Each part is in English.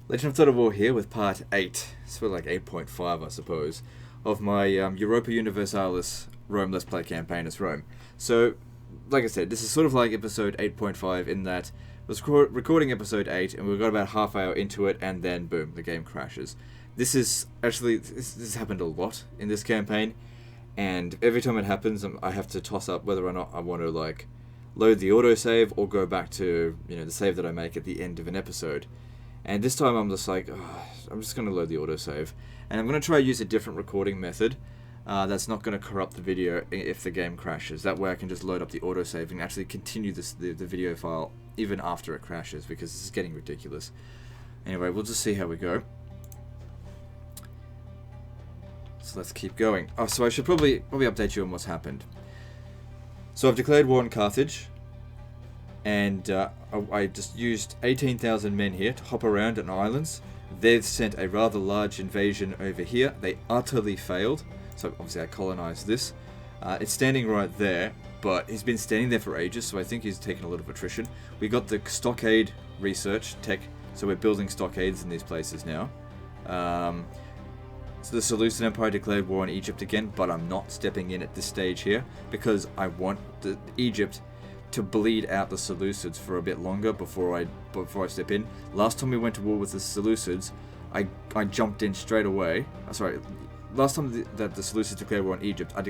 Legend of Total War here with part 8, sort of like 8.5 I suppose, of my Europa Universalis Rome Let's Play campaign as Rome. So, like I said, this is sort of like episode 8.5 in that I was recording episode 8 and we got about half hour into it and then boom, the game crashes. This is actually, this happened a lot in this campaign, and every time it happens I have to toss up whether or not I want to like load the autosave or go back to, you know, the save that I make at the end of an episode. And this time I'm just like, I'm just going to load the autosave. And I'm going to try to use a different recording method that's not going to corrupt the video if the game crashes. That way I can just load up the autosave and actually continue the video file even after it crashes, because this is getting ridiculous. Anyway, we'll just see how we go. So let's keep going. Oh, so I should probably update you on what's happened. So I've declared war on Carthage. And I just used 18,000 men here to hop around on islands. They've sent a rather large invasion over here. They utterly failed. So obviously I colonized this. It's standing right there, but he's been standing there for ages, so I think he's taken a lot of attrition. We got the stockade research tech, so we're building stockades in these places now. So the Seleucid Empire declared war on Egypt again, but I'm not stepping in at this stage here because I want Egypt to bleed out the Seleucids for a bit longer before I step in. Last time we went to war with the Seleucids, I jumped in straight away. Last time that the Seleucids declared war on Egypt, I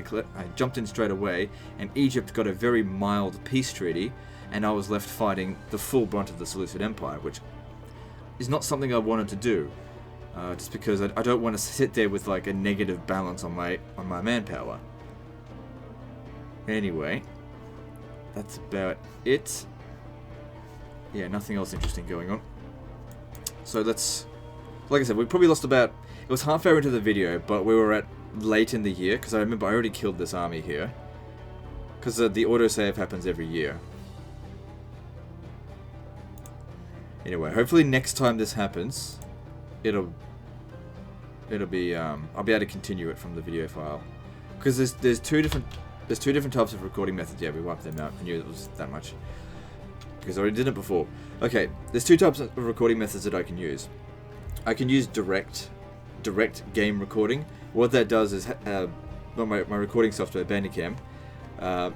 jumped in straight away, and Egypt got a very mild peace treaty, and I was left fighting the full brunt of the Seleucid Empire, which is not something I wanted to do, just because I don't want to sit there with like a negative balance on my manpower. Anyway. That's about it. Yeah, nothing else interesting going on. So let's... Like I said, we probably lost about... It was half hour into the video, but we were at late in the year, because I remember I already killed this army here. Because the autosave happens every year. Anyway, hopefully next time this happens, it'll be... I'll be able to continue it from the video file. Because there's two different types of recording methods. Yeah, we wiped them out. I knew it was that much, because I already did it before. Okay, there's two types of recording methods that I can use. I can use direct game recording. What that does is, my recording software, Bandicam,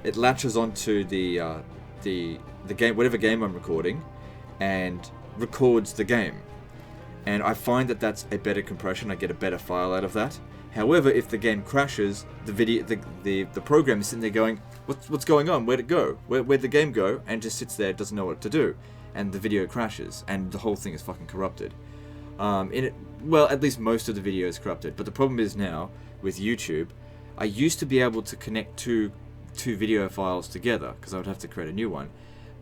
it latches onto the game, whatever game I'm recording, and records the game. And I find that that's a better compression. I get a better file out of that. However, if the game crashes, the program is sitting there going, what's going on? Where'd it go? Where'd the game go? And just sits there, doesn't know what to do, and the video crashes, and the whole thing is fucking corrupted. Well, at least most of the video is corrupted. But the problem is now with YouTube, I used to be able to connect two video files together because I would have to create a new one,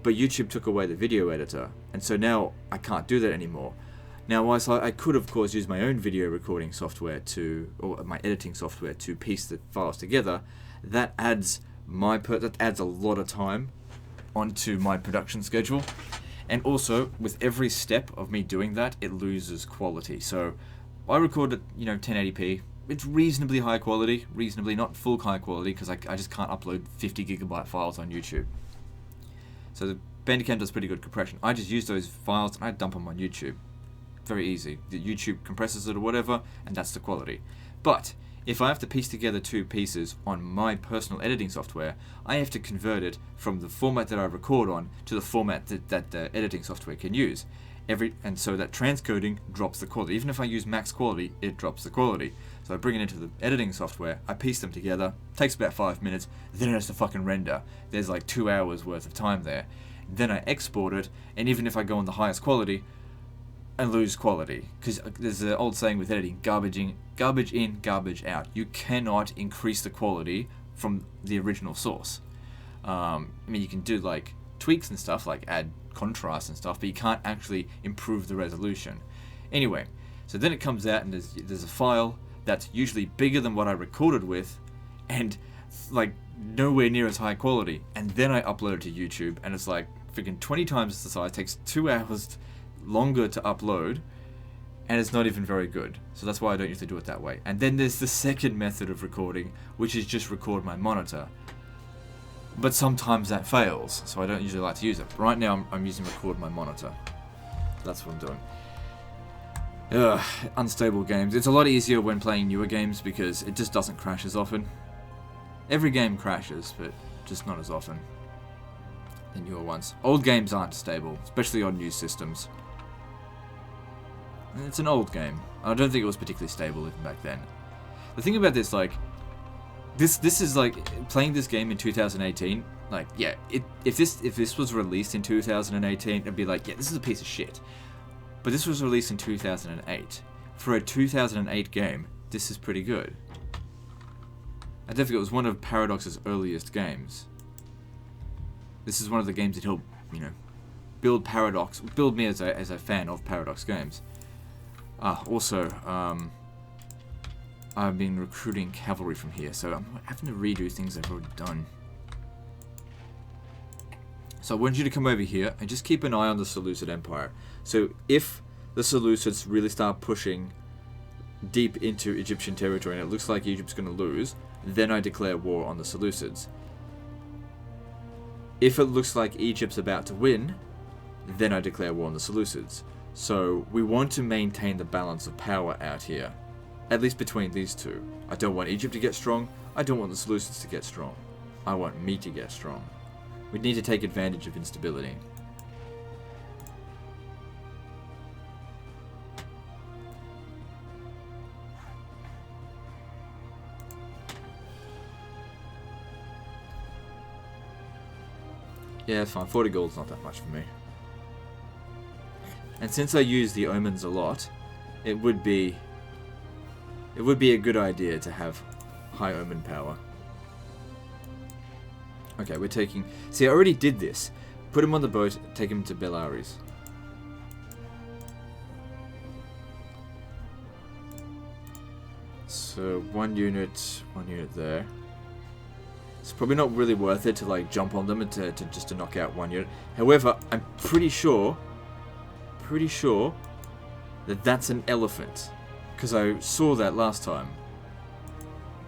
but YouTube took away the video editor, and so now I can't do that anymore. Now, whilst I could, of course, use my own video recording software or my editing software to piece the files together, that adds a lot of time onto my production schedule. And also, with every step of me doing that, it loses quality. So, I record at 1080p. It's reasonably high quality, reasonably not full high quality, because I just can't upload 50 gigabyte files on YouTube. So the Bandicam does pretty good compression. I just use those files and I dump them on YouTube. Very easy. The YouTube compresses it or whatever, and that's the quality. But if I have to piece together two pieces on my personal editing software, I have to convert it from the format that I record on to the format that the editing software can use. And so that transcoding drops the quality. Even if I use max quality, it drops the quality. So I bring it into the editing software, I piece them together, takes about 5 minutes, then it has to fucking render. There's like 2 hours worth of time there. Then I export it, and even if I go on the highest quality, I lose quality, because there's an old saying with editing: garbage in, garbage out. You cannot increase the quality from the original source. I mean, you can do like tweaks and stuff, like add contrast and stuff, but you can't actually improve the resolution. Anyway, so then it comes out and there's a file that's usually bigger than what I recorded with, and like nowhere near as high quality. And then I upload it to YouTube, and it's like freaking 20 times the size. Takes 2 hours longer to upload, and it's not even very good. So that's why I don't usually do it that way. And then there's the second method of recording, which is just record my monitor. But sometimes that fails, so I don't usually like to use it. Right now I'm using record my monitor. That's what I'm doing. Ugh, unstable games. It's a lot easier when playing newer games because it just doesn't crash as often. Every game crashes, but just not as often than newer ones. Old games aren't stable, especially on new systems. And it's an old game. I don't think it was particularly stable even back then. The thing about this, like, this is like playing this game in 2018. Like, yeah, if this was released in 2018, it'd be like, yeah, this is a piece of shit. But this was released in 2008. For a 2008 game, this is pretty good. I don't think it was one of Paradox's earliest games. This is one of the games that helped, you know, build Paradox, build me as a fan of Paradox games. Also, I've been recruiting cavalry from here, so I'm having to redo things I've already done. So I want you to come over here and just keep an eye on the Seleucid Empire. So if the Seleucids really start pushing deep into Egyptian territory and it looks like Egypt's going to lose, then I declare war on the Seleucids. If it looks like Egypt's about to win, then I declare war on the Seleucids. So we want to maintain the balance of power out here, at least between these two. I don't want Egypt to get strong, I don't want the Seleucids to get strong. I want me to get strong. We need to take advantage of instability. Yeah, it's fine. 40 gold's not that much for me. And since I use the omens a lot, it would be a good idea to have high omen power. Okay, we're taking... See, I already did this. Put him on the boat, take him to Bellaris. So, one unit there. It's probably not really worth it to like jump on them and to just to knock out one unit. However, I'm pretty sure that that's an elephant, because I saw that last time.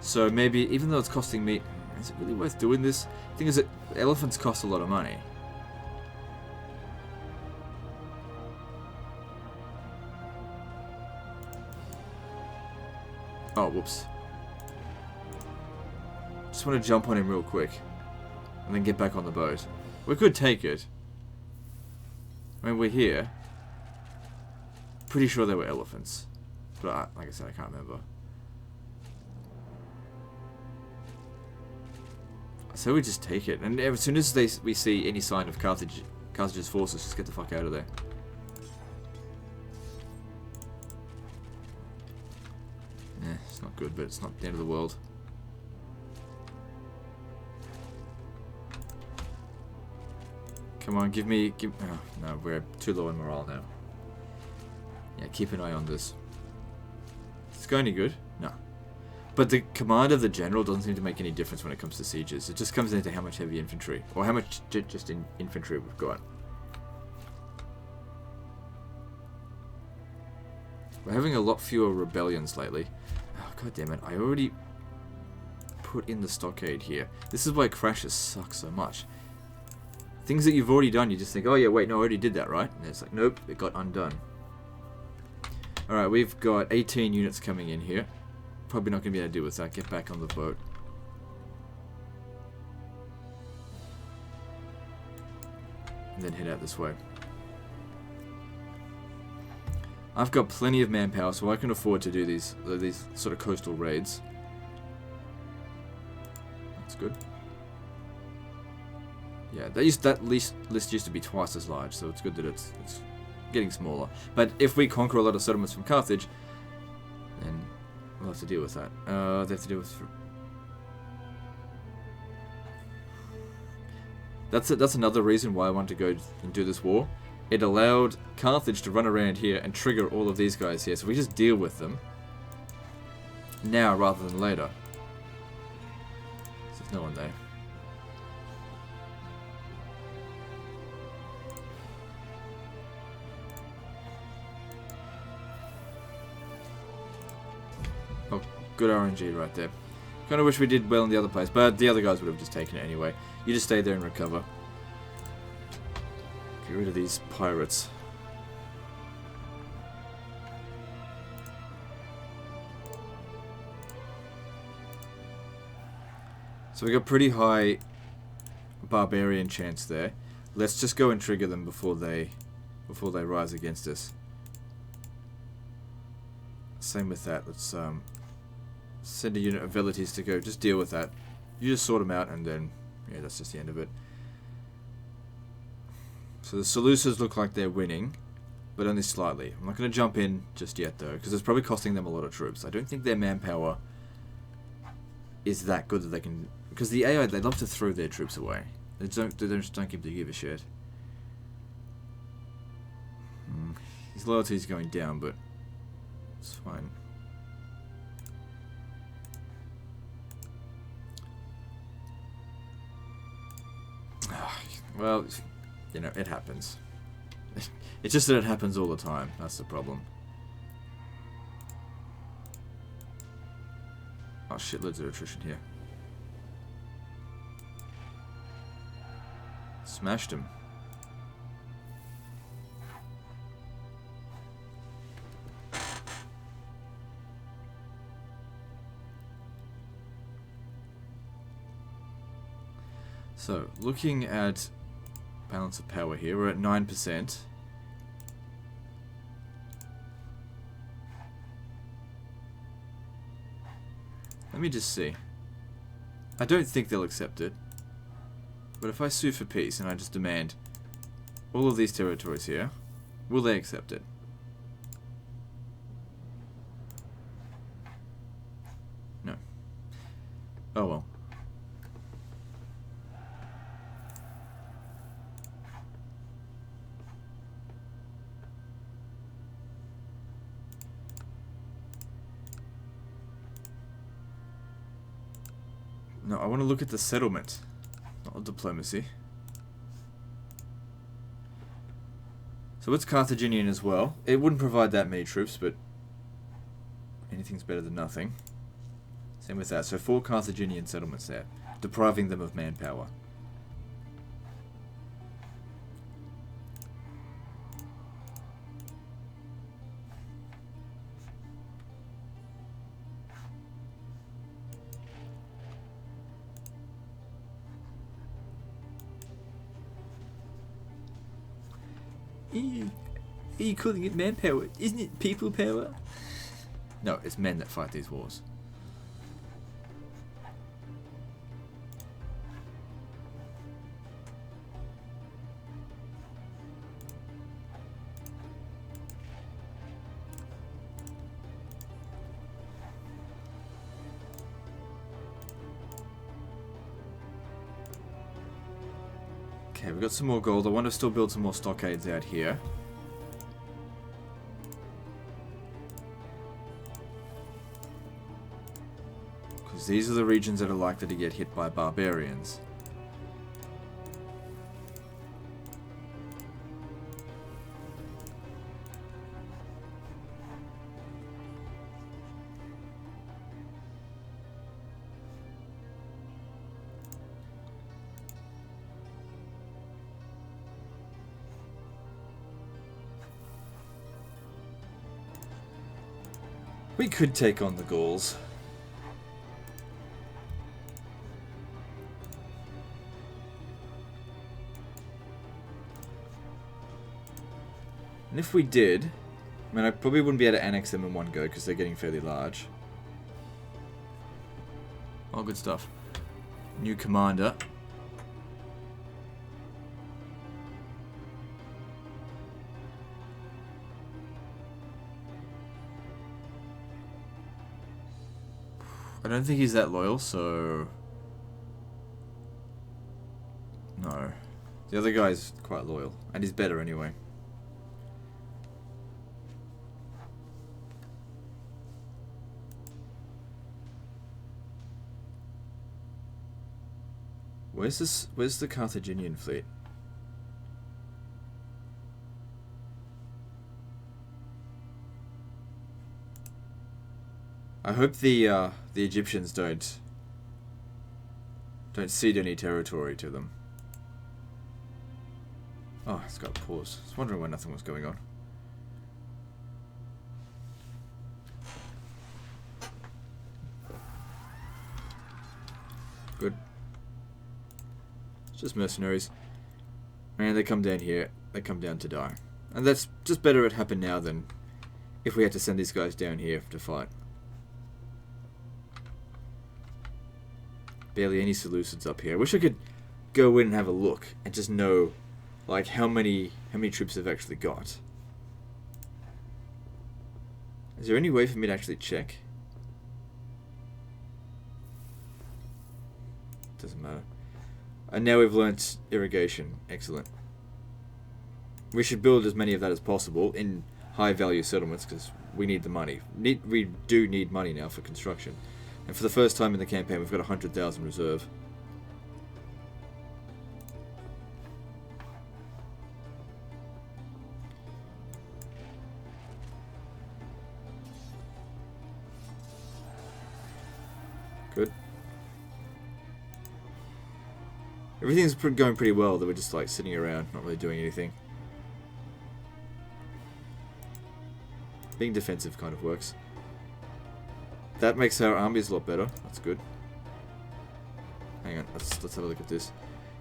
So maybe, even though it's costing me, is it really worth doing this? The thing is that elephants cost a lot of money. Oh, whoops. Just want to jump on him real quick and then get back on the boat. We could take it. I mean, we're here. Pretty sure they were elephants. But like I said, I can't remember. So we just take it. And as soon as we see any sign of Carthage's forces, just get the fuck out of there. Yeah, it's not good, but it's not the end of the world. Come on, give me... Oh, no, we're too low in morale now. Yeah, keep an eye on this. Is it going any good? No. But the command of the general doesn't seem to make any difference when it comes to sieges. It just comes into how much heavy infantry, or how much just in infantry we've got. We're having a lot fewer rebellions lately. Oh, god damn it, I already put in the stockade here. This is why crashes suck so much. Things that you've already done, you just think, oh yeah, wait, no, I already did that, right? And it's like, nope, it got undone. Alright, we've got 18 units coming in here. Probably not going to be able to deal with that. Get back on the boat. And then head out this way. I've got plenty of manpower, so I can afford to do these sort of coastal raids. That's good. Yeah, that list used to be twice as large, so it's good that it's getting smaller. But if we conquer a lot of settlements from Carthage, then we'll have to deal with that. They have to deal with... That's another reason why I want to go and do this war. It allowed Carthage to run around here and trigger all of these guys here, so we just deal with them now rather than later. So there's no one there. Oh, good RNG right there. Kind of wish we did well in the other place, but the other guys would have just taken it anyway. You just stay there and recover. Get rid of these pirates. So we got pretty high barbarian chance there. Let's just go and trigger them before they rise against us. Same with that. Let's send a unit of Velites to go just deal with that. You just sort them out, and then yeah, that's just the end of it. So the Seleucids look like they're winning, but only slightly. I'm not going to jump in just yet though, because it's probably costing them a lot of troops. I don't think their manpower is that good that they can, because the AI, they love to throw their troops away. They just don't give a shit. His loyalty is going down, but it's fine. Well, you know, it happens. It's just that it happens all the time. That's the problem. Oh, shitloads of attrition here. Smashed him. So, looking at balance of power here, we're at 9%. Let me just see. I don't think they'll accept it. But if I sue for peace and I just demand all of these territories here, will they accept it? No. Oh well. No, I want to look at the settlement, not diplomacy. So it's Carthaginian as well. It wouldn't provide that many troops, but anything's better than nothing. Same with that. So 4 Carthaginian settlements there, depriving them of manpower. Are you calling it manpower? Isn't it people power? No, it's men that fight these wars. Okay, we've got some more gold. I want to still build some more stockades out here. Because these are the regions that are likely to get hit by barbarians. We could take on the Gauls. And if we did, I mean, I probably wouldn't be able to annex them in one go because they're getting fairly large. Oh, good stuff. New commander. I don't think he's that loyal, so... No. The other guy's quite loyal, and he's better anyway. Where's the Carthaginian fleet? I hope the Egyptians don't cede any territory to them. Oh, it's got a pause. I was wondering why nothing was going on. Good. Just mercenaries. And they come down here. They come down to die. And that's just better it happened now than if we had to send these guys down here to fight. Barely any solutions up here. I wish I could go in and have a look and just know, like, how many troops they've actually got. Is there any way for me to actually check? Doesn't matter. And now we've learnt irrigation. Excellent. We should build as many of that as possible in high value settlements because we need the money. We do need money now for construction. And for the first time in the campaign, we've got 100,000 reserve. Good. Everything's going pretty well, that we're just like sitting around, not really doing anything. Being defensive kind of works. That makes our armies a lot better. That's good. Hang on, let's have a look at this.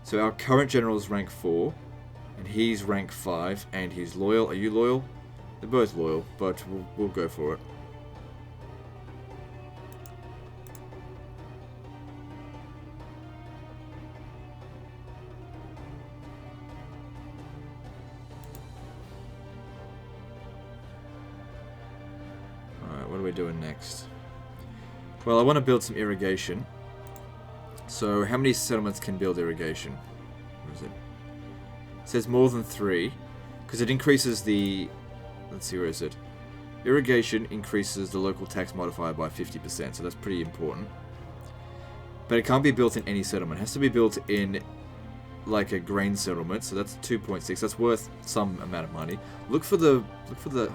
So our current general is rank 4, and he's rank 5, and he's loyal. Are you loyal? They're both loyal, but we'll go for it. Alright, what are we doing next? Well, I want to build some irrigation. So, how many settlements can build irrigation? Where is it? It says more than 3. Because it increases the... Let's see, where is it? Irrigation increases the local tax modifier by 50%, so that's pretty important. But it can't be built in any settlement. It has to be built in, like, a grain settlement, so that's 2.6. That's worth some amount of money. Look for the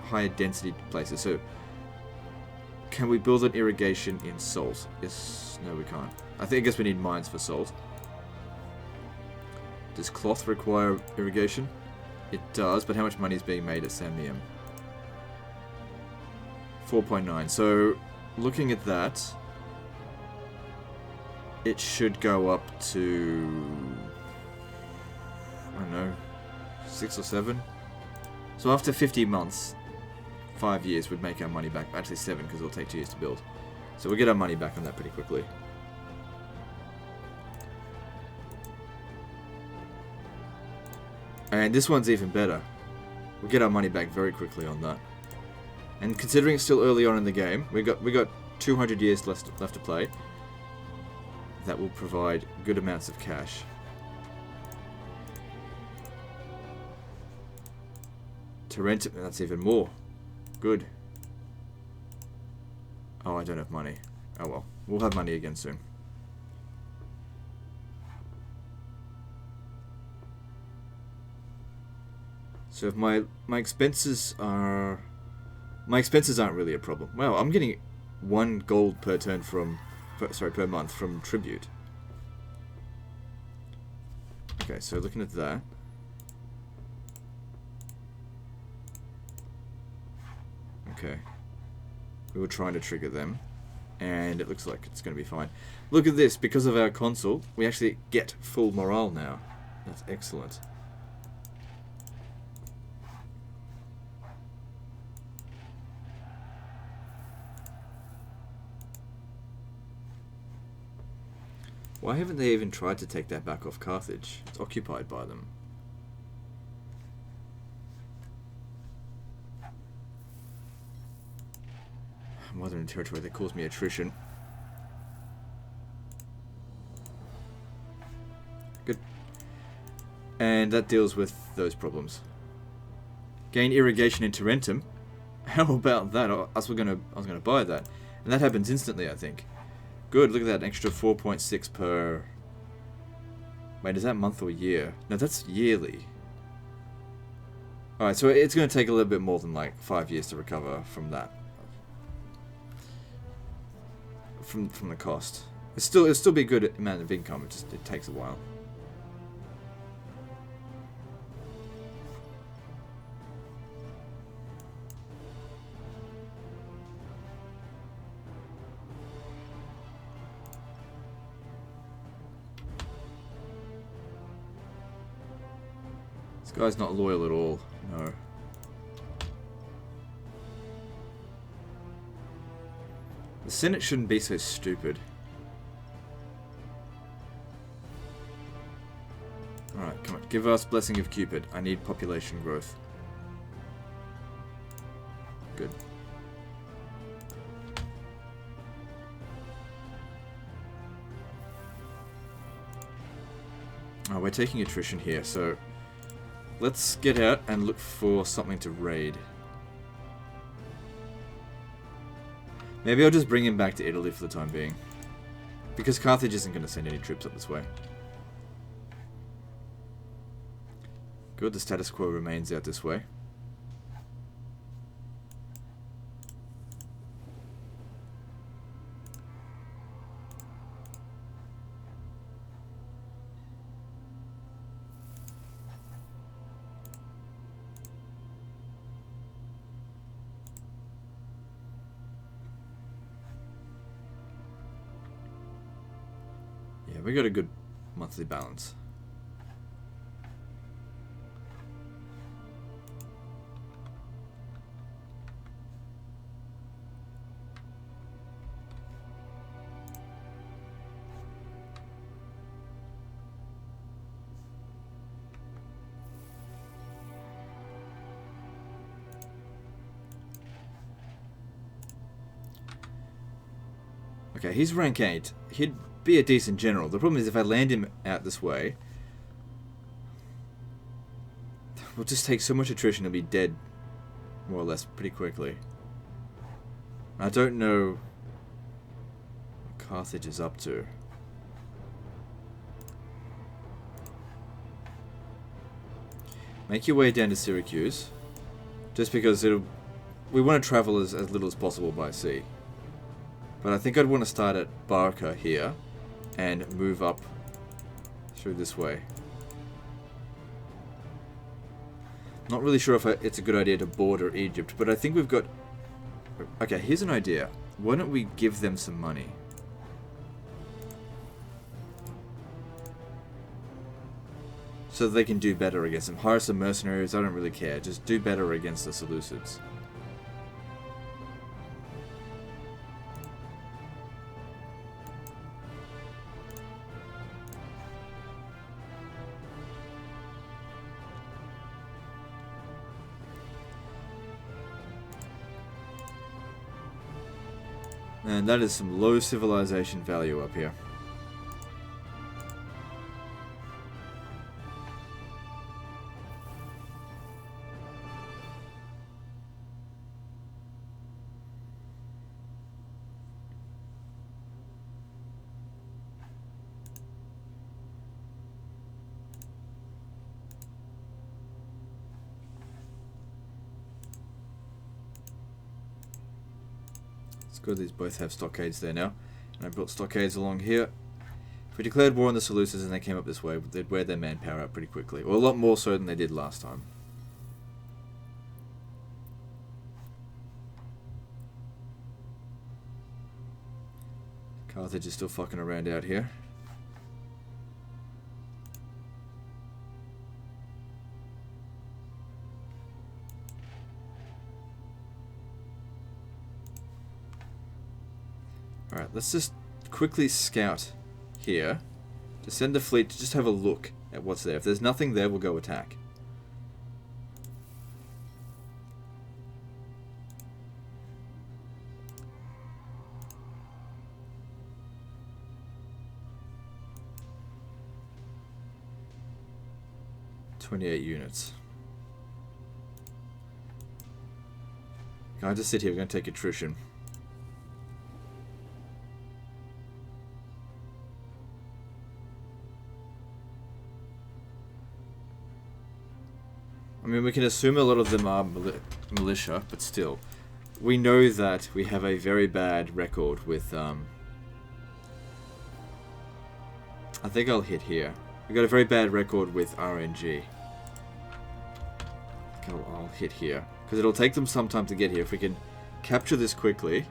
higher density places. So, can we build an irrigation in salt? Yes. No, we can't. I guess we need mines for salt. Does cloth require irrigation? It does, but how much money is being made at Samnium? 4.9. So, looking at that, it should go up to, I don't know, 6 or 7. So after 50 months, 5 years would make our money back. Actually 7, because it'll take 2 years to build. So we'll get our money back on that pretty quickly. And this one's even better. We'll get our money back very quickly on that. And considering it's still early on in the game, we got 200 years left to play. That will provide good amounts of cash. Tarentum, that's even more. Good. Oh, I don't have money. Oh well. We'll have money again soon. So if my expenses are... My expenses aren't really a problem. Wow, I'm getting 1 gold per turn from... per month from tribute. Okay, so looking at that... Okay. We were trying to trigger them. And it looks like it's going to be fine. Look at this. Because of our consul, we actually get full morale now. That's excellent. Why haven't they even tried to take that back off Carthage? It's occupied by them. Northern territory that caused me attrition. Good. And that deals with those problems. Gain irrigation in Tarentum. How about that? I was gonna buy that. And that happens instantly, I think. Good, look at that, extra 4.6 per... Wait, is that month or year? No, that's yearly. Alright, so it's going to take a little bit more than like 5 years to recover from that. From the cost. It'll still be a good amount of income, it takes a while. Guy's not loyal at all. No. The Senate shouldn't be so stupid. Alright, come on. Give us Blessing of Cupid. I need population growth. Good. Oh, we're taking attrition here, so let's get out and look for something to raid. Maybe I'll just bring him back to Italy for the time being. Because Carthage isn't going to send any troops up this way. Good, the status quo remains out this way. Yeah, we got a good monthly balance. Okay, he's rank 8. He'd be a decent general. The problem is if I land him out this way, we'll just take so much attrition he'll be dead, more or less, pretty quickly. I don't know what Carthage is up to. Make your way down to Syracuse, just because we want to travel as little as possible by sea. But I think I'd want to start at Barca here and move up through this way. Not really sure if it's a good idea to border Egypt, but I think we've got... Okay, here's an idea. Why don't we give them some money? So that they can do better against them. Hire some mercenaries, I don't really care. Just do better against the Seleucids. And that is some low civilization value up here. Good, these both have stockades there now. And I built stockades along here. If we declared war on the Seleucids and they came up this way, they'd wear their manpower out pretty quickly. Or a lot more so than they did last time. Carthage is still fucking around out here. Alright, let's just quickly scout here. To send the fleet to just have a look at what's there. If there's nothing there, we'll go attack. "28 units. Can I just sit here? We're going to take attrition. I mean, we can assume a lot of them are militia, but still. We know that we have a very bad record with, I think I'll hit here. We've got a very bad record with RNG. I'll hit here. Because it'll take them some time to get here. If we can capture this quickly.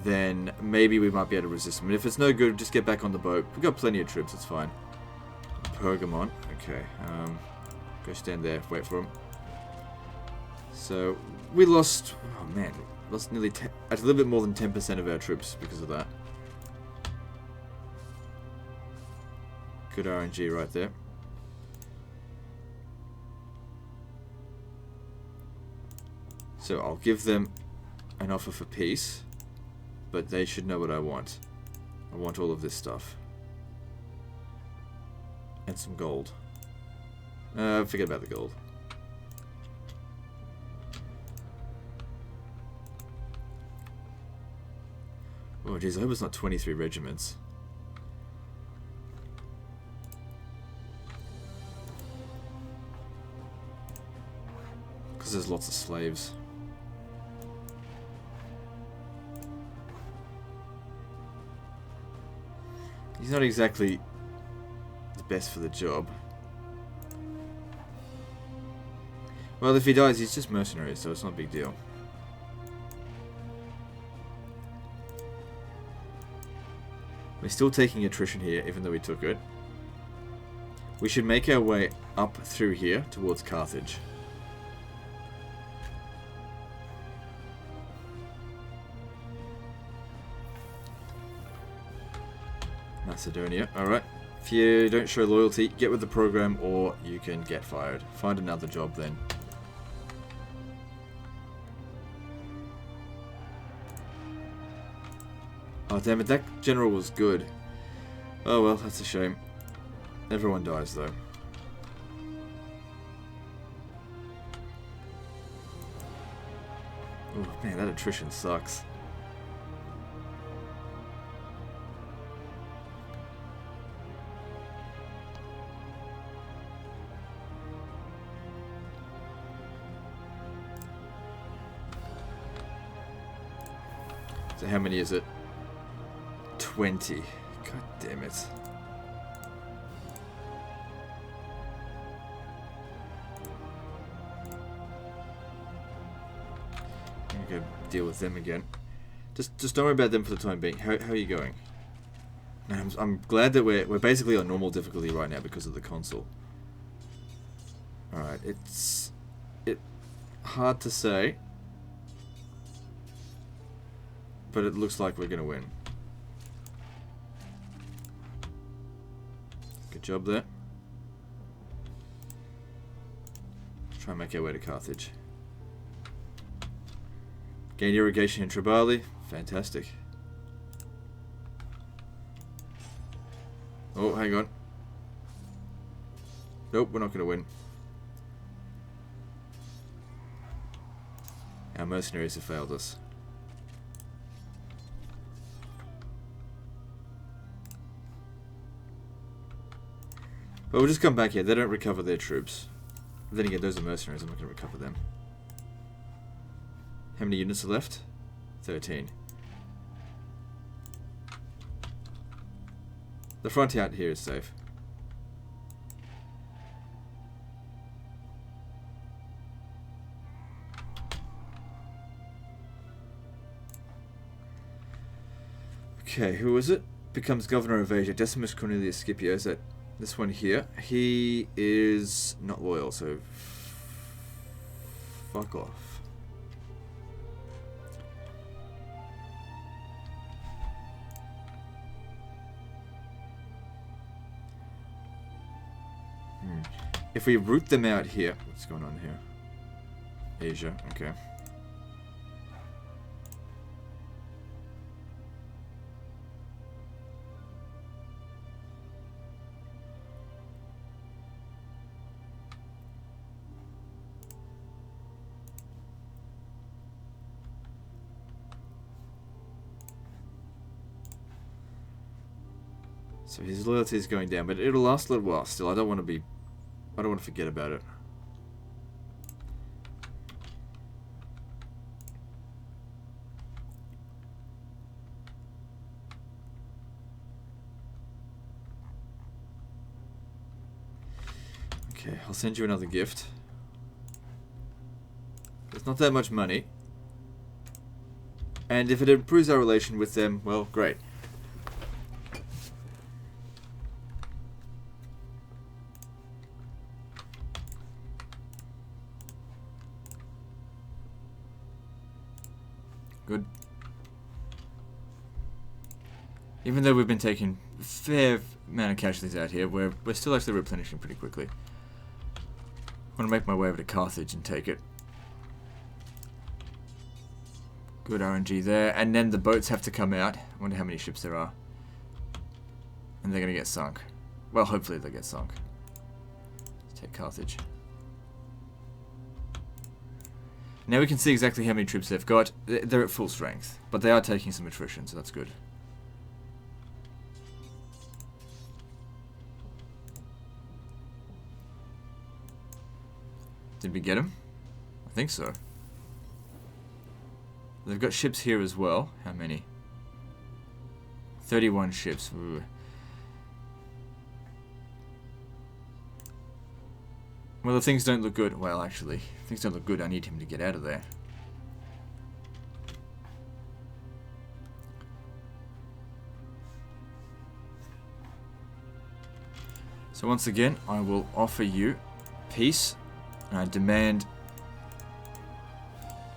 then maybe we might be able to resist them. And if it's no good, just get back on the boat. We've got plenty of troops, it's fine. Pergamon, okay. Go stand there, wait for him. So, we lost, oh man, lost nearly a little bit more than 10% of our troops because of that. Good RNG right there. So I'll give them an offer for peace, but they should know what I want. I want all of this stuff. And some gold. Forget about the gold. Oh jeez, I hope it's not 23 regiments. Because there's lots of slaves. He's not exactly the best for the job. Well, if he dies, he's just mercenaries, so it's not a big deal. We're still taking attrition here, even though we took it. We should make our way up through here towards Carthage. Macedonia, alright. If you don't show loyalty, get with the program or you can get fired. Find another job then. Oh damn it, that general was good. Oh well, that's a shame. Everyone dies though. Oh man, that attrition sucks. So how many is it? 20. God damn it. I'm gonna go deal with them again. Just don't worry about them for the time being. How are you going? I'm glad that we're basically on normal difficulty right now because of the console. Alright, it's hard to say. But it looks like we're going to win. Good job there. Try and make our way to Carthage. Gain irrigation in Tribali. Fantastic. Oh, hang on. Nope, we're not going to win. Our mercenaries have failed us. But we'll just come back here. They don't recover their troops. But then again, those are mercenaries. I'm not going to recover them. How many units are left? 13. The front out here is safe. Okay, who was it? Becomes governor of Asia. Decimus Cornelius Scipio. Is that this one here? He is not loyal, so fuck off. If we root them out here, what's going on here? Asia, okay. So his loyalty is going down, but it'll last a little while still. I don't want to forget about it. Okay, I'll send you another gift. It's not that much money. And if it improves our relation with them, well, great. Good. Even though we've been taking a fair amount of casualties out here, we're still actually replenishing pretty quickly. I'm going to make my way over to Carthage and take it. Good RNG there. And then the boats have to come out. I wonder how many ships there are. And they're going to get sunk. Well, hopefully they'll get sunk. Let's take Carthage. Now we can see exactly how many troops they've got. They're at full strength, but they are taking some attrition, so that's good. Did we get them? I think so. They've got ships here as well. How many? 31 ships. Ooh. Well, if things don't look good... Well, actually, if things don't look good, I need him to get out of there. So once again, I will offer you peace, and I demand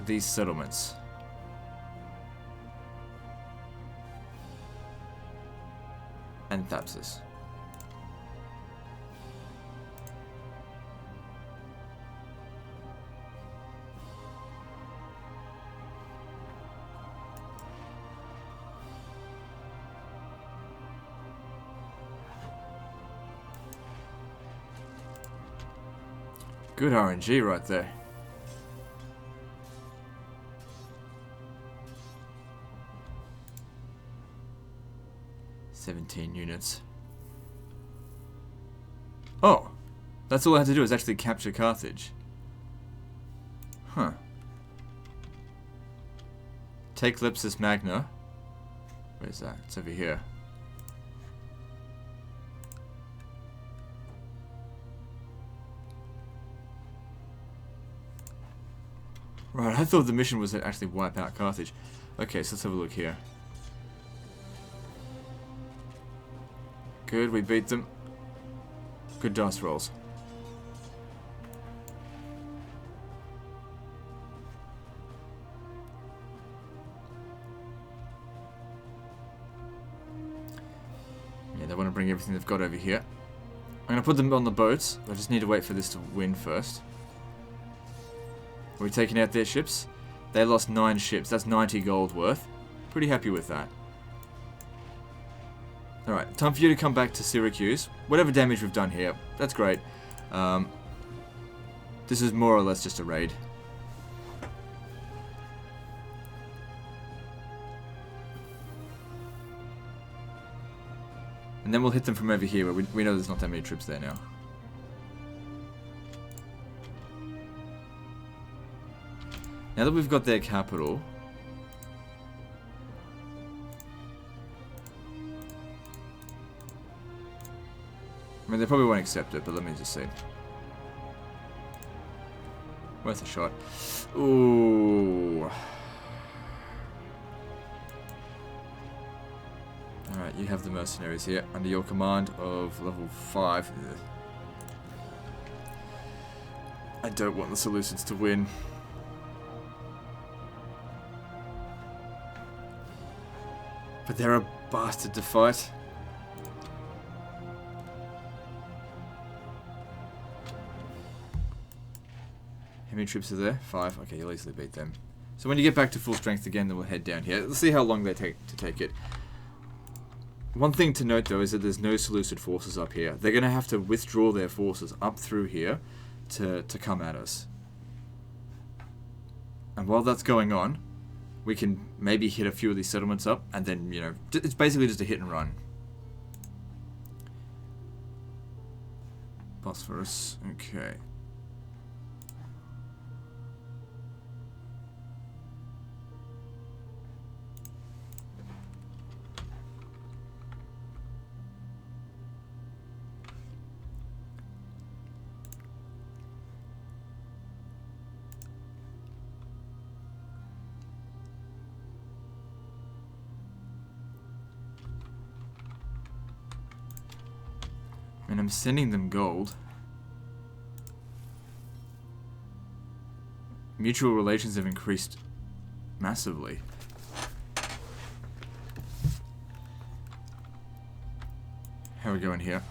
these settlements. And Thapsus. Good RNG right there. "17 units. Oh! That's all I had to do is actually capture Carthage. Huh. Take Lepsis Magna. Where's that? It's over here. Right, I thought the mission was to actually wipe out Carthage. Okay, so let's have a look here. Good, we beat them. Good dice rolls. Yeah, they want to bring everything they've got over here. I'm going to put them on the boats. I just need to wait for this to win first. Are we taking out their ships? They lost 9 ships. That's 90 gold worth. Pretty happy with that. Alright, time for you to come back to Syracuse. Whatever damage we've done here, that's great. This is more or less just a raid. And then we'll hit them from over here, where we know there's not that many troops there now. Now that we've got their capital... I mean, they probably won't accept it, but let me just see. Worth a shot. Ooh. Alright, you have the mercenaries here under your command of level 5. Ugh. I don't want the Seleucids to win. But they're a bastard to fight. How many troops are there? 5. Okay, you'll easily beat them. So when you get back to full strength again, then we'll head down here. Let's see how long they take to take it. One thing to note, though, is that there's no Seleucid forces up here. They're going to have to withdraw their forces up through here to come at us. And while that's going on, we can maybe hit a few of these settlements up, and then, you know, it's basically just a hit and run. Bosphorus, okay. And I'm sending them gold. Mutual relations have increased massively. How are we going here?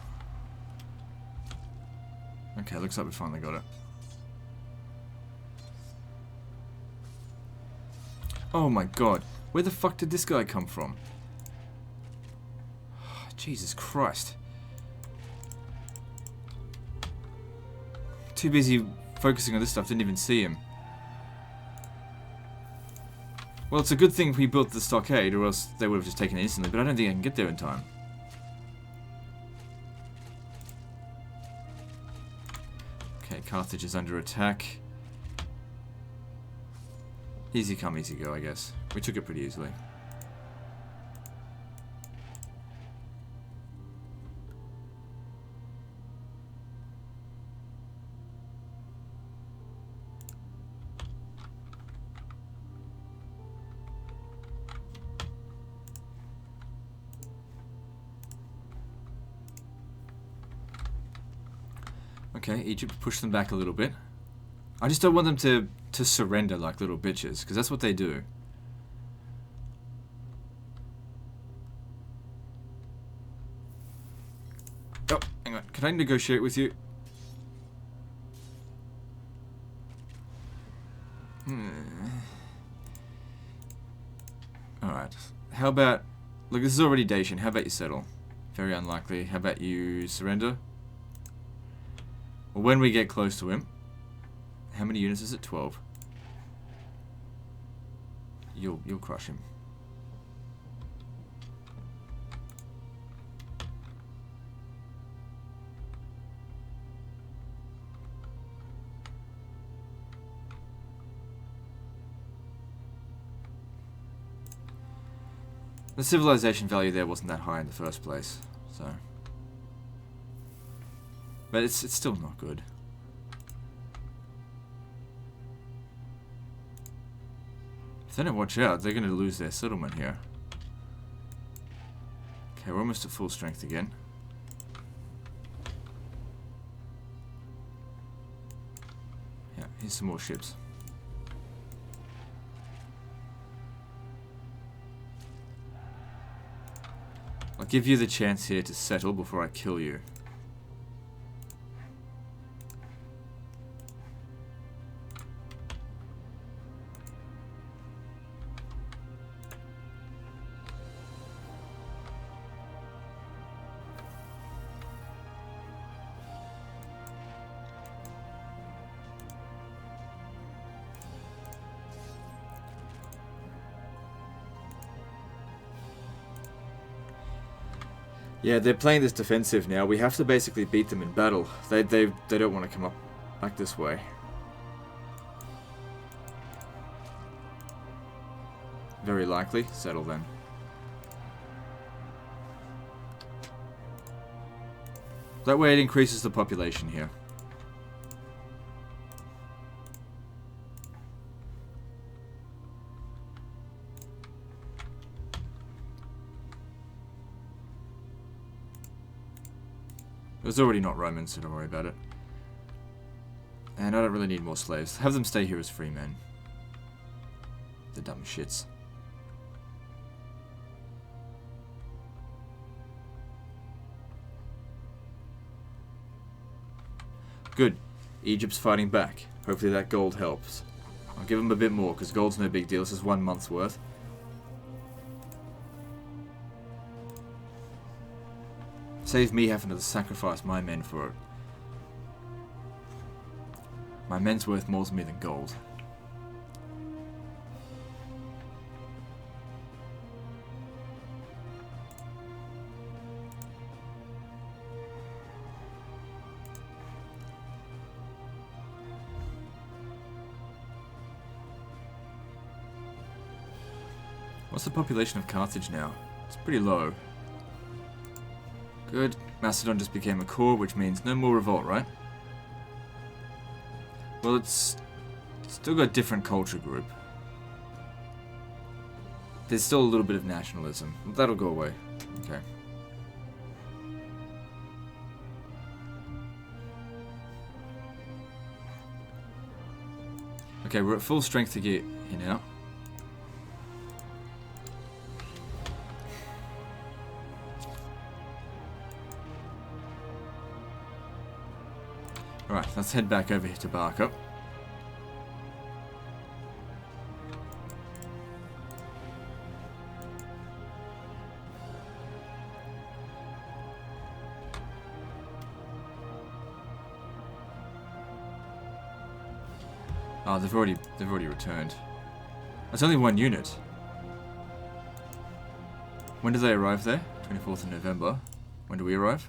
Okay, looks like we finally got it. Oh my god. Where the fuck did this guy come from? Jesus Christ. Too busy focusing on this stuff, didn't even see him. Well, it's a good thing we built the stockade, or else they would have just taken it instantly, but I don't think I can get there in time. Okay, Carthage is under attack. Easy come, easy go, I guess. We took it pretty easily. Okay, Egypt pushed them back a little bit. I just don't want them to surrender like little bitches, because that's what they do. Oh, hang on. Can I negotiate with you? Alright. How about... Look, this is already Dacian. How about you settle? Very unlikely. How about you surrender? Well, when we get close to him... How many units is it? 12. You'll crush him. The civilization value there wasn't that high in the first place, so... But it's still not good. If they don't watch out, they're going to lose their settlement here. Okay, we're almost at full strength again. Yeah, here's some more ships. I'll give you the chance here to settle before I kill you. Yeah, they're playing this defensive now. We have to basically beat them in battle. They don't want to come up back this way. Very likely. Settle then. That way it increases the population here. It was already not Roman, so don't worry about it. And I don't really need more slaves. Have them stay here as free men. The dumb shits. Good. Egypt's fighting back. Hopefully that gold helps. I'll give them a bit more, because gold's no big deal. This is 1 month's worth. Save me having to sacrifice my men for it. My men's worth more to me than gold. What's the population of Carthage now? It's pretty low. Good. Macedon just became a core, which means no more revolt, right? Well, it's still got a different culture group. There's still a little bit of nationalism. That'll go away. Okay. Okay, we're at full strength to get here now. Alright, let's head back over here to Barker. Oh, they've already returned. That's only one unit. When do they arrive there? 24th of November. When do we arrive?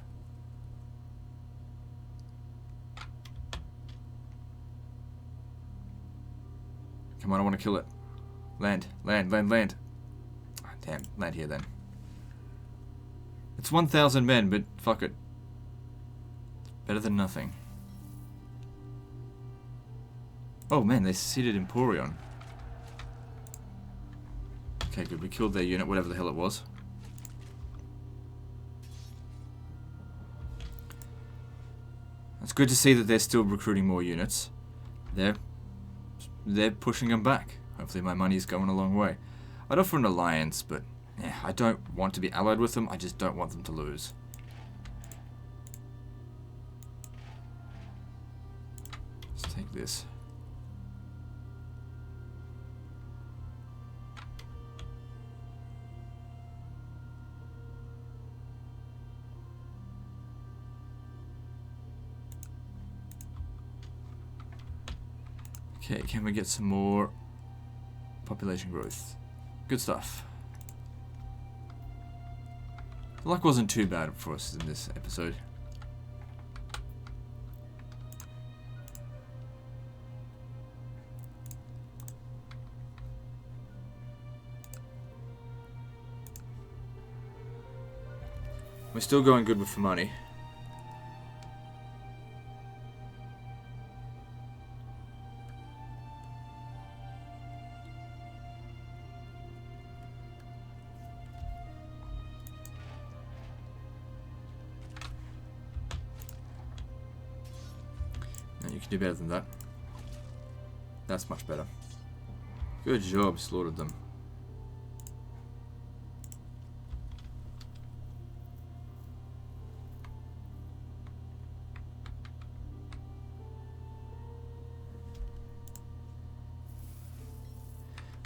Come on, I want to kill it. Land, land, land, land. Oh, damn, land here then. It's 1,000 men, but fuck it. Better than nothing. Oh man, they seated Emporion. Okay, good. We killed their unit, whatever the hell it was. It's good to see that they're still recruiting more units. They're pushing them back. Hopefully my money's going a long way. I'd offer an alliance, but I don't want to be allied with them. I just don't want them to lose. Let's take this. Okay, can we get some more population growth? Good stuff. The luck wasn't too bad for us in this episode. We're still going good with the money. You can do better than that. That's much better. Good job, slaughtered them.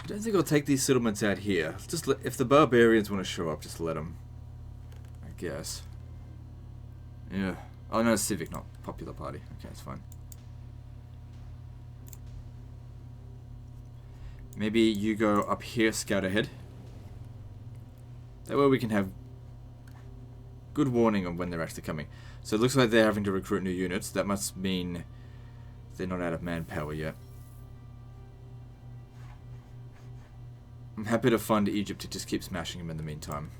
I don't think I'll take these settlements out here. Just if the barbarians want to show up, just let them. I guess. Yeah. Oh no, civic, not popular party. Okay, it's fine. Maybe you go up here, scout ahead. That way we can have good warning of when they're actually coming. So it looks like they're having to recruit new units. That must mean they're not out of manpower yet. I'm happy to fund Egypt to just keep smashing them in the meantime.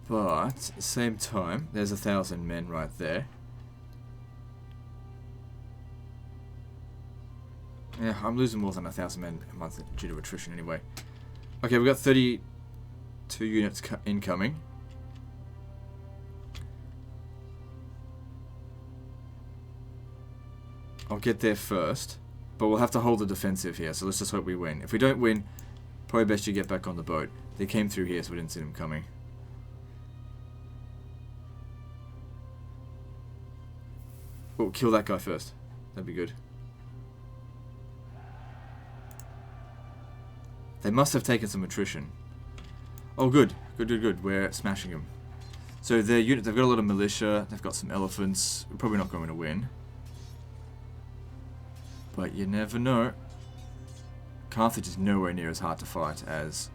But at the same time, there's 1,000 men right there. Yeah, I'm losing more than 1,000 men a month due to attrition anyway. Okay, we've got 32 units incoming. I'll get there first, but we'll have to hold the defensive here, so let's just hope we win. If we don't win, probably best you get back on the boat. They came through here, so we didn't see them coming. Oh, kill that guy first. That'd be good. They must have taken some attrition. Oh, good. Good, good, good. We're smashing them. So their unit, they've got a lot of militia. They've got some elephants. We're probably not going to win. But you never know. Carthage is nowhere near as hard to fight as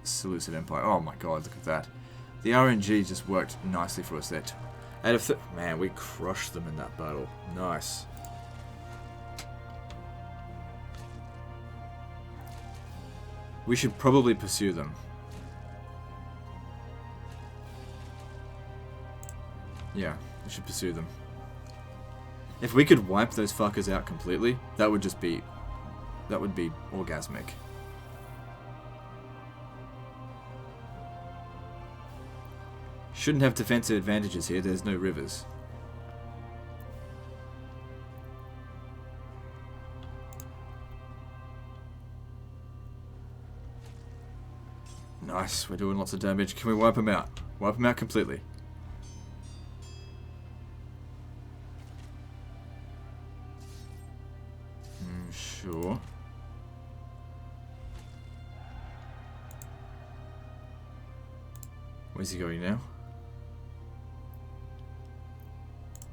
Seleucid Empire. Oh my god, look at that. The RNG just worked nicely for us there. Out of man, we crushed them in that battle. Nice. We should probably pursue them. Yeah, we should pursue them. If we could wipe those fuckers out completely, that would just be... that would be orgasmic. Shouldn't have defensive advantages here, there's no rivers. Nice, we're doing lots of damage. Can we wipe them out? Wipe them out completely. Sure. Where's he going now?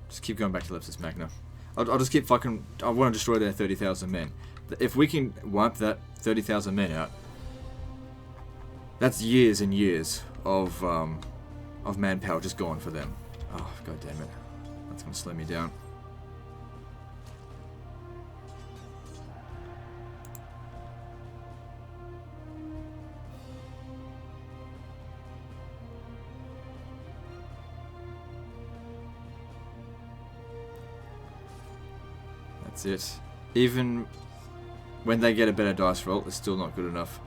Just keep going back to Leptis Magna. I'll just keep fucking... I want to destroy their 30,000 men. If we can wipe that 30,000 men out, that's years and years of manpower just gone for them. Oh, god damn it. That's going to slow me down. That's it. Even when they get a better dice roll, it's still not good enough.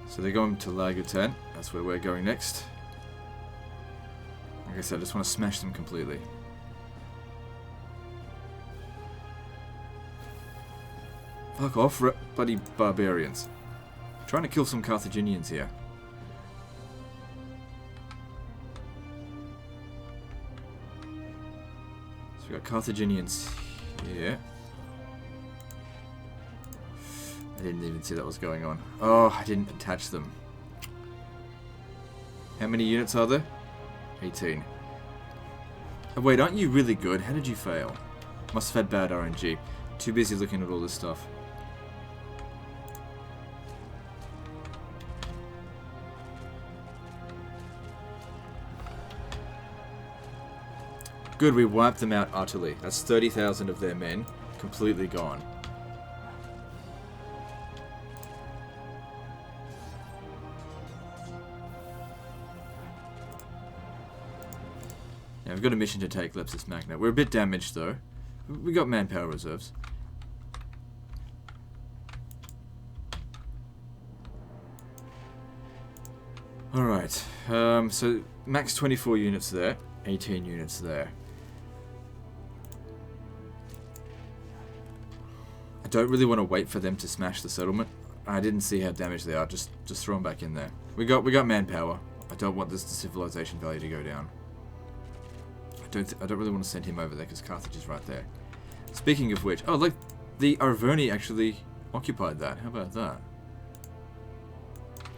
So they're going to Lagutan. That's where we're going next. Like I said, I just want to smash them completely. Fuck off, bloody barbarians. I'm trying to kill some Carthaginians here. So we got Carthaginians here. I didn't even see that was going on. Oh, I didn't attach them. How many units are there? 18. Oh, wait, aren't you really good? How did you fail? Must have had bad RNG. Too busy looking at all this stuff. Good, we wiped them out utterly. That's 30,000 of their men completely gone. Now, we've got a mission to take Leptis Magna. We're a bit damaged, though. We got manpower reserves. Alright, so max 24 units there, 18 units there. I don't really want to wait for them to smash the settlement. I didn't see how damaged they are, just throw them back in there. We got manpower. I don't want this civilization value to go down. I don't really want to send him over there because Carthage is right there. Speaking of which, oh look, the Arverni actually occupied that. How about that?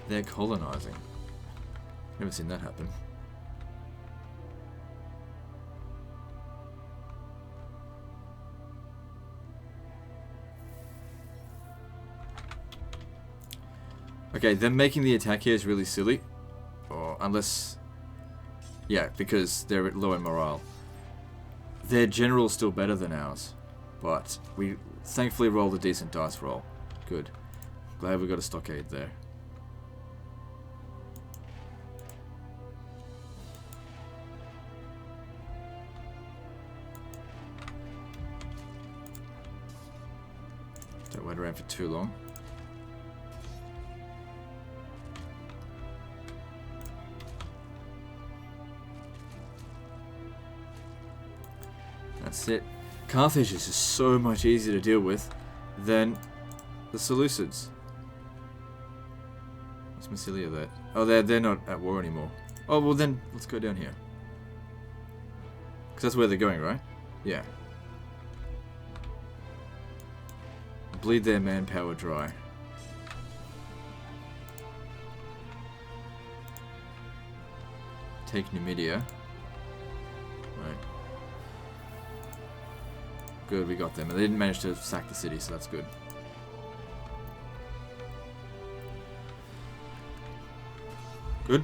They're colonizing. Never seen that happen. Okay, them making the attack here is really silly. Or unless... yeah, because they're low in morale. Their general's still better than ours. But we thankfully rolled a decent dice roll. Good. Glad we got a stockade there. Don't wait around for too long. That's it. Carthage is just so much easier to deal with than the Seleucids. What's Massilia there? Oh, they're not at war anymore. Oh, well then, let's go down here. Because that's where they're going, right? Yeah. Bleed their manpower dry. Take Numidia. Right. Good, we got them. And they didn't manage to sack the city, so that's good. Good.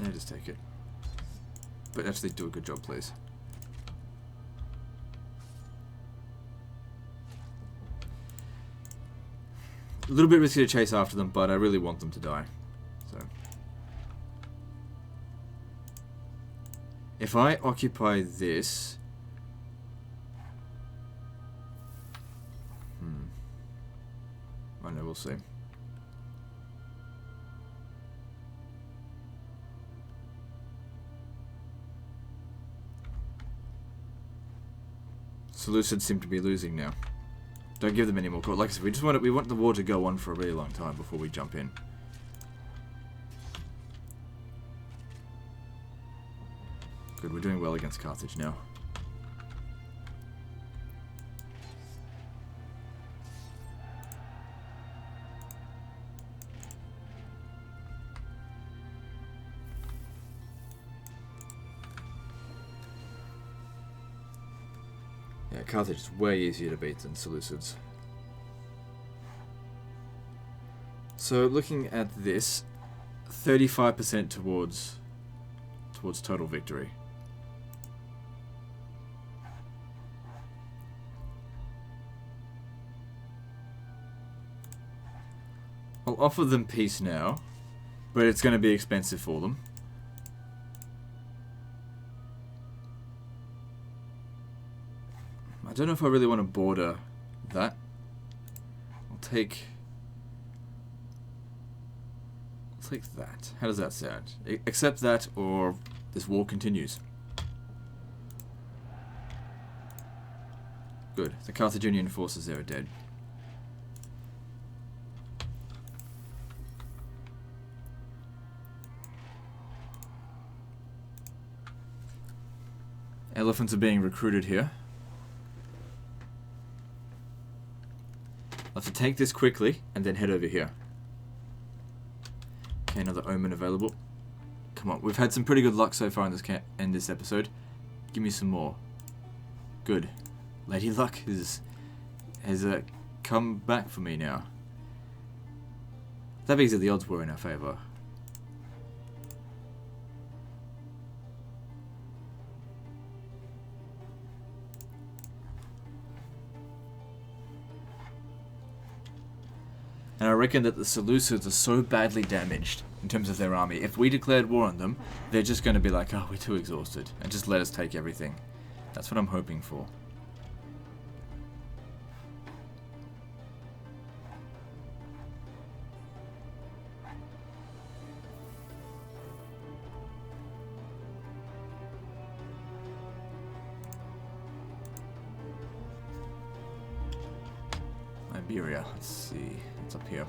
Yeah, just take it. But actually do a good job, please. A little bit risky to chase after them, but I really want them to die. So. If I occupy this... I know, we'll see. Seleucids seem to be losing now. Don't give them any more. Like I said, we want the war to go on for a really long time before we jump in. Good, we're doing well against Carthage now. Yeah, Carthage is way easier to beat than Seleucids. So looking at this, 35% towards total victory. I'll offer them peace now, but it's going to be expensive for them. I don't know if I really want to border that. I'll take that. How does that sound? Accept that, or this war continues. Good. The Carthaginian forces there are dead. Elephants are being recruited here. I'll have to take this quickly and then head over here. Okay, another omen available. Come on, we've had some pretty good luck so far in this episode. Give me some more. Good. Lady Luck has come back for me now. That means that the odds were in our favour. And I reckon that the Seleucids are so badly damaged in terms of their army. If we declared war on them, they're just going to be like, oh, we're too exhausted, and just let us take everything. That's what I'm hoping for. Iberia, let's see. It's up here.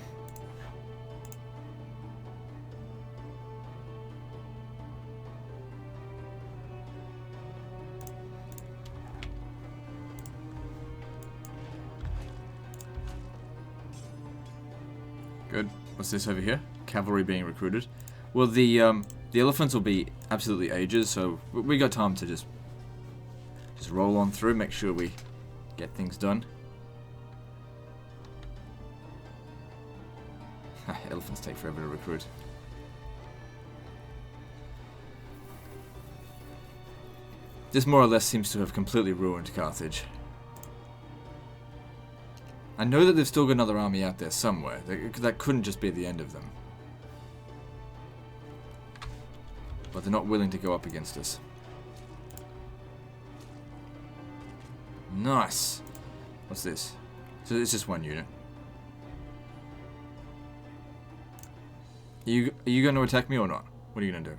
Good. What's this over here? Cavalry being recruited. Well, the elephants will be absolutely ages, so we got time to just roll on through, make sure we get things done. Elephants take forever to recruit. This more or less seems to have completely ruined Carthage. I know that they've still got another army out there somewhere. That couldn't just be the end of them. But they're not willing to go up against us. Nice. What's this? So it's just one unit. Are you going to attack me or not? What are you going to do?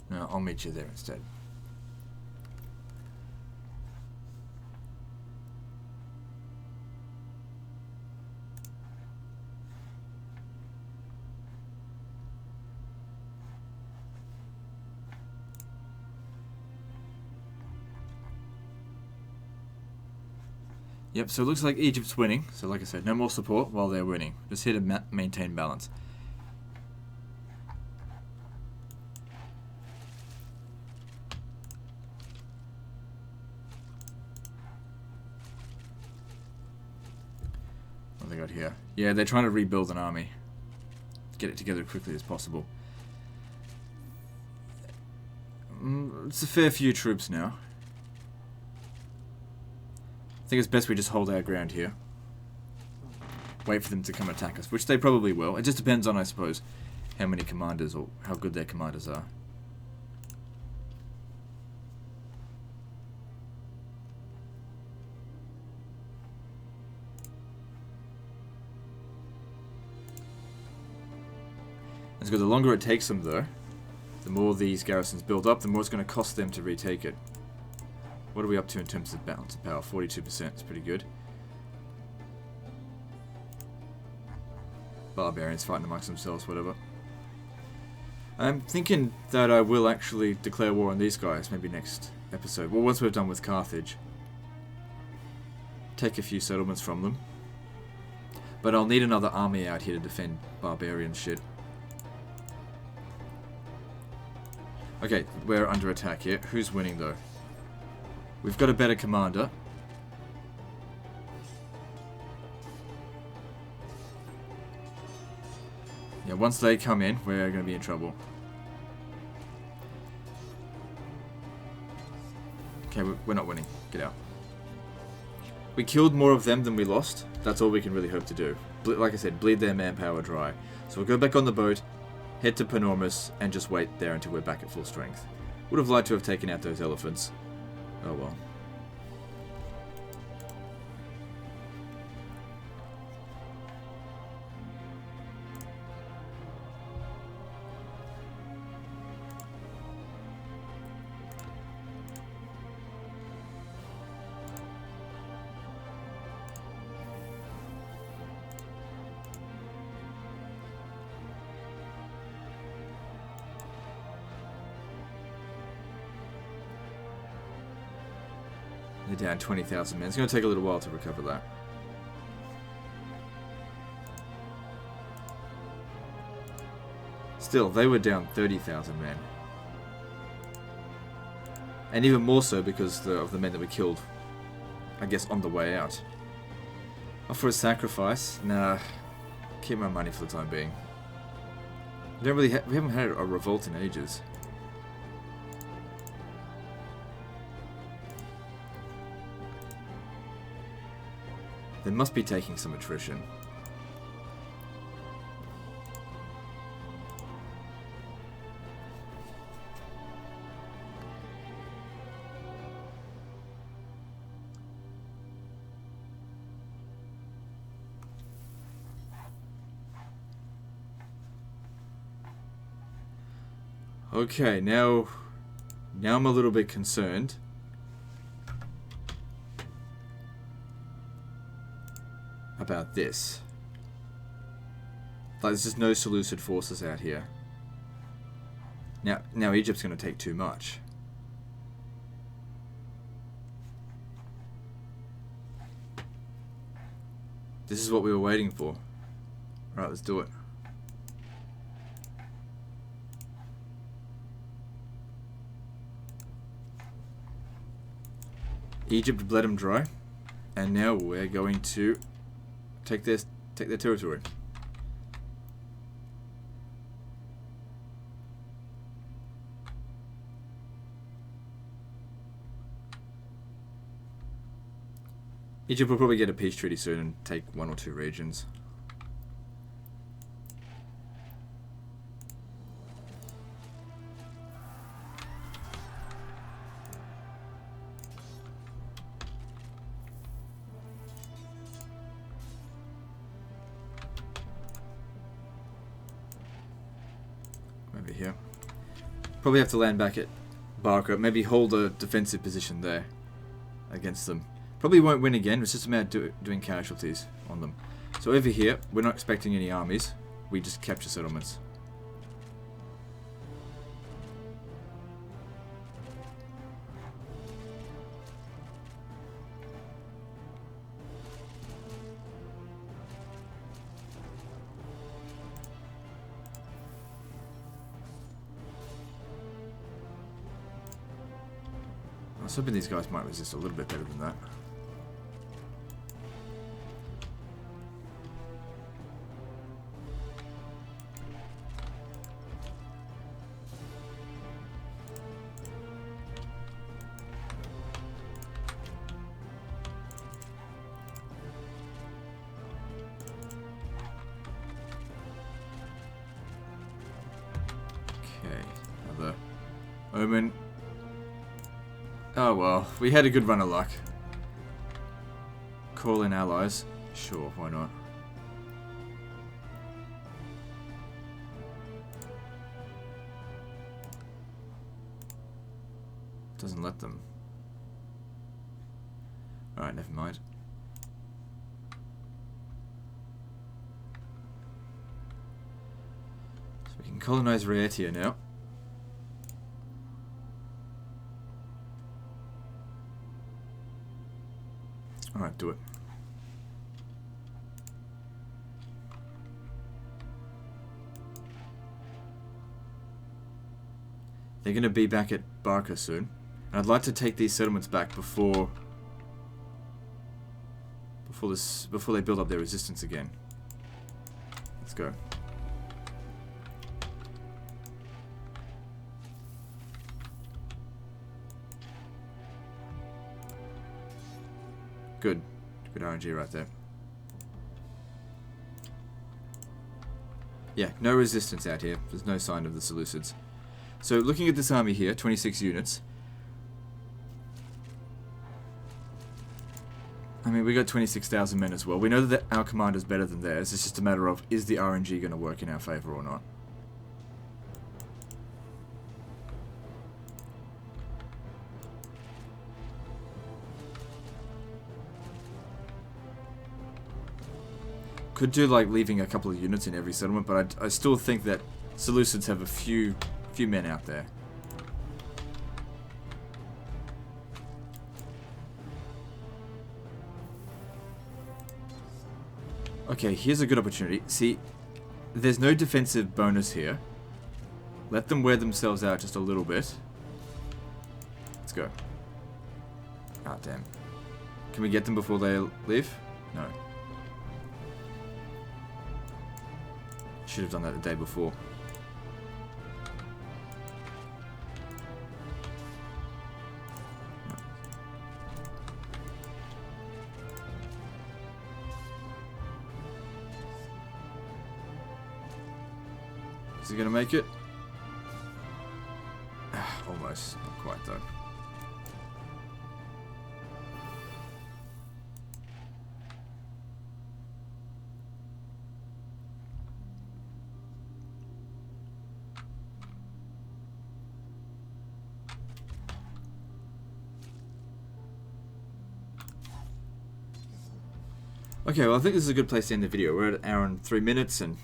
No, I'll meet you there instead. Yep, so it looks like Egypt's winning. So like I said, no more support while they're winning. Just here to maintain balance. What have they got here? Yeah, they're trying to rebuild an army. Get it together as quickly as possible. It's a fair few troops now. I think it's best we just hold our ground here. Wait for them to come attack us, which they probably will. It just depends on, I suppose, how many commanders or how good their commanders are. It's good. The longer it takes them, though, the more these garrisons build up, the more it's going to cost them to retake it. What are we up to in terms of balance of power? 42%. It's pretty good. Barbarians fighting amongst themselves, whatever. I'm thinking that I will actually declare war on these guys, maybe next episode. Well, once we're done with Carthage. Take a few settlements from them. But I'll need another army out here to defend barbarian shit. Okay, we're under attack here. Who's winning, though? We've got a better commander. Yeah, once they come in, we're going to be in trouble. Okay, we're not winning. Get out. We killed more of them than we lost. That's all we can really hope to do. Like I said, bleed their manpower dry. So we'll go back on the boat, head to Panormus, and just wait there until we're back at full strength. Would have liked to have taken out those elephants. Oh well. They're down 20,000 men. It's going to take a little while to recover that. Still, they were down 30,000 men. And even more so because of the men that we killed, I guess, on the way out. Offer a sacrifice? Nah. Keep my money for the time being. We haven't had a revolt in ages. They must be taking some attrition. Okay, now I'm a little bit concerned. About this. Like, there's just no Seleucid forces out here. Now Egypt's going to take too much. This is what we were waiting for. Alright, let's do it. Egypt bled them dry. And now we're going to take their territory. Egypt will probably get a peace treaty soon and take 1 or 2 regions. Over here. Probably have to land back at Barca. Maybe hold a defensive position there against them. Probably won't win again. It's just a matter of doing casualties on them. So over here, we're not expecting any armies. We just capture settlements. I was hoping these guys might resist a little bit better than that. Okay, another omen. Oh well, we had a good run of luck. Call in allies. Sure, why not? Doesn't let them. Alright, never mind. So we can colonize Rhaetia now. Alright, do it. They're going to be back at Barca soon. And I'd like to take these settlements back before they build up their resistance again. Let's go. Good. Good RNG right there. Yeah, no resistance out here. There's no sign of the Seleucids. So looking at this army here, 26 units. I mean, we got 26,000 men as well. We know that our commander's better than theirs. It's just a matter of, is the RNG going to work in our favor or not? Could do like leaving a couple of units in every settlement, but I still think that Seleucids have a few men out there. Okay, here's a good opportunity. See, there's no defensive bonus here. Let them wear themselves out just a little bit. Let's go. Ah, damn. Can we get them before they leave? No. Should have done that the day before. Is he gonna make it? Almost. Not quite though. Okay, well I think this is a good place to end the video. We're at an hour and 3 minutes and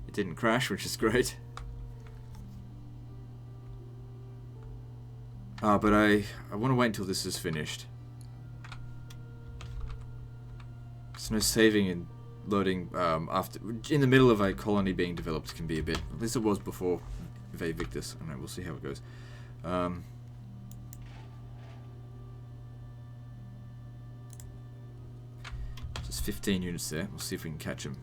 it didn't crash, which is great. But I want to wait until this is finished. There's no saving and loading after in the middle of a colony being developed can be a bit. At least it was before Vae Victis. I don't know, we'll see how it goes. Just 15 units there. We'll see if we can catch them.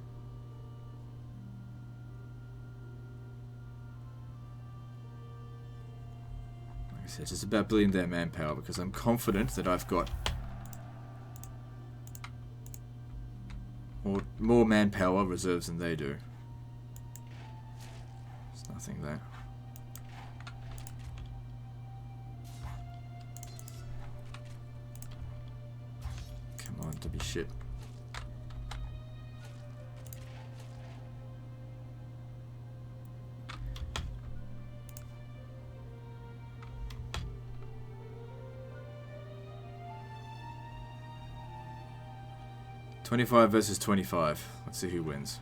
It's just about building their manpower because I'm confident that I've got more manpower reserves than they do. There's nothing there. Come on, to be shit. $25 versus 25. Let's see who wins.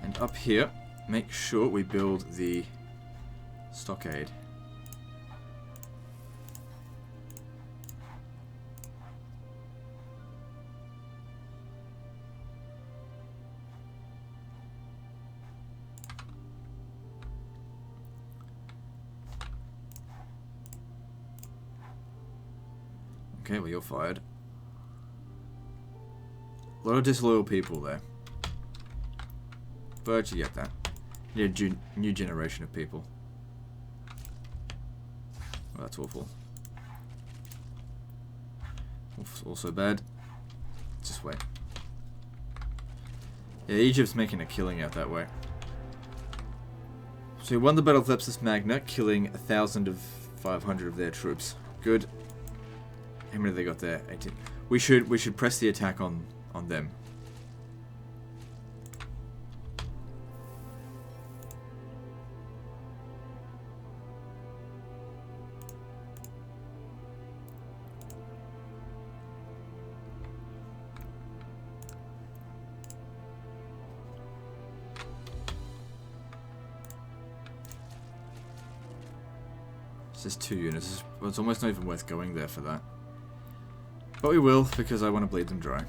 And up here, make sure we build the stockade. Okay, well you're fired. A lot of disloyal people there. But you get that. You need a new generation of people. Well, that's awful. Also bad. Just wait. Yeah, Egypt's making a killing out that way. So we won the Battle of Lepsis Magna, killing 1,500 of their troops. Good. How many have they got there? 18. We should press the attack on them. It's just 2 units. It's almost not even worth going there for that. But we will, because I want to bleed them dry.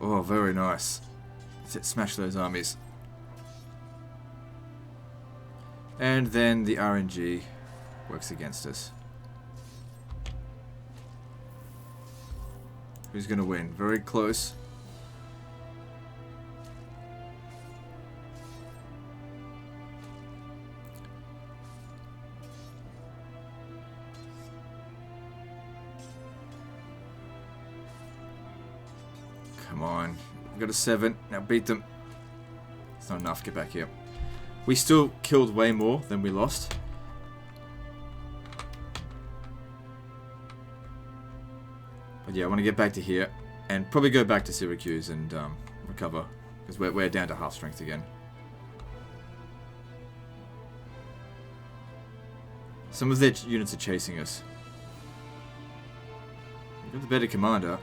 Oh, very nice. Let's smash those armies. And then the RNG works against us. Who's going to win? Very close. Come on. We've got a 7. Now beat them. It's not enough. Get back here. We still killed way more than we lost. But yeah, I want to get back to here. And probably go back to Syracuse and recover. Because we're down to half strength again. Some of their units are chasing us. We've got the better commander.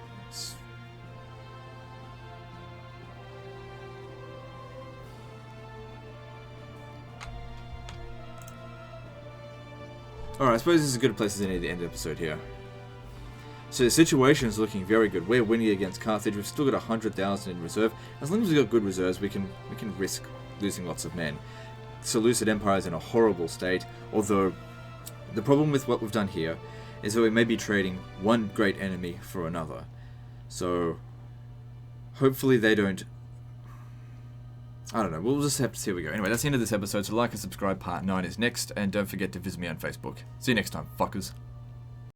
Alright, I suppose this is as good a place as any to end the episode here. So the situation is looking very good. We're winning against Carthage. We've still got 100,000 in reserve. As long as we've got good reserves, we can risk losing lots of men. The Seleucid Empire is in a horrible state, although the problem with what we've done here is that we may be trading one great enemy for another. So hopefully they don't... I don't know, we'll just have to see how we go. Anyway, that's the end of this episode, so like and subscribe. Part 9 is next, and don't forget to visit me on Facebook. See you next time, fuckers.